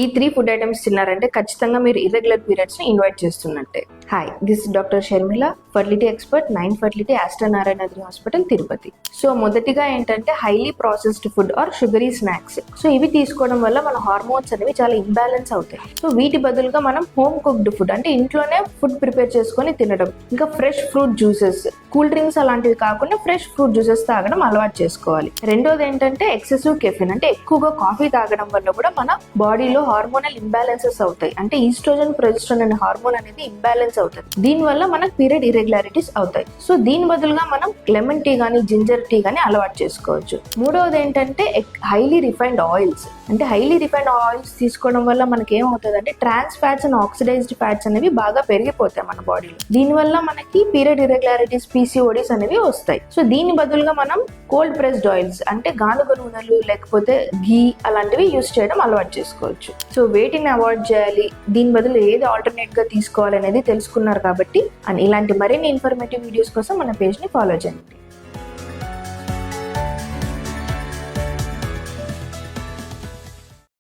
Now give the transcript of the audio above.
ఈ 3 food items తిన్నారంటే ఖచ్చితంగా మీరు ఇర్రెగ్యులర్ పీరియడ్స్ ని ఇన్వైట్ చేస్తున్నట్టే. Hi, this doctor Sharmila, fertility expert, 9 fertility, Aster Narayanagiri hospital, Tirupati. So మొదటిగా ఏంటంటే highly processed food or sugary snacks. So ఇవి తీసుకోవడం వల్ల మన హార్మోన్స్ అనేవి చాలా ఇంబ్యాలెన్స్ అవుతాయి. సో వీటి బదులుగా మనం హోమ్ కుక్డ్ ఫుడ్ అంటే ఇంట్లోనే ఫుడ్ ప్రిపేర్ చేసుకొని తినడం, ఇంకా fresh fruit juices, cool drinks అలాంటివి కాకుండా ఫ్రెష్ ఫ్రూట్ జ్యూసెస్ తాగడం అలవాటు చేసుకోవాలి. రెండోది ఏంటంటే ఎక్సెసివ్ కెఫిన్ అంటే ఎక్కువగా కాఫీ తాగడం వల్ల కూడా మన బాడీలో హార్మోనల్ ఇంబ్యాలెన్సెస్ అవుతాయి. అంటే ఈస్ట్రోజన్, ప్రొజెస్ట్రాన్ అనే హార్మోన్ అనేది ఇంబ్యాలెన్స్ అవుతుంది. దీని వల్ల మనకు పీరియడ్ ఇర్రెగ్యులారిటీస్ అవుతాయి. సో దీని బదులుగా మనం లెమన్ టీ గానీ, జింజర్ టీ గానీ అలవాటు చేసుకోవచ్చు. మూడవది ఏంటంటే హైలీ రిఫైన్డ్ ఆయిల్స్. అంటే హైలీ రిఫైన్డ్ ఆయిల్స్ తీసుకోవడం వల్ల మనకి ఏమవుతుంది అంటే trans fats and oxidized fats అనేవి బాగా పెరిగిపోతాయి మన బాడీలో. దీనివల్ల మనకి పీరియడ్ ఇర్రెగ్యులారిటీస్, పీసీఓడీస్ అనేవి వస్తాయి. సో దీని బదులుగా మనం కోల్డ్ ప్రెస్డ్ ఆయిల్స్ అంటే గానుగ నూనెలు లేకపోతే ఘీ అలాంటివి యూస్ చేయడం అలవాటు చేసుకోవచ్చు. సో వేటిని అవాయిడ్ చేయాలి, దీని బదులు ఏది ఆల్టర్నేట్ గా తీసుకోవాలి అనేది తెలుసుకున్నారు కాబట్టి, అండ్ ఇలాంటి మరిన్ని ఇన్ఫర్మేటివ్ వీడియోస్ కోసం మన పేజ్ ని ఫాలో చేయండి.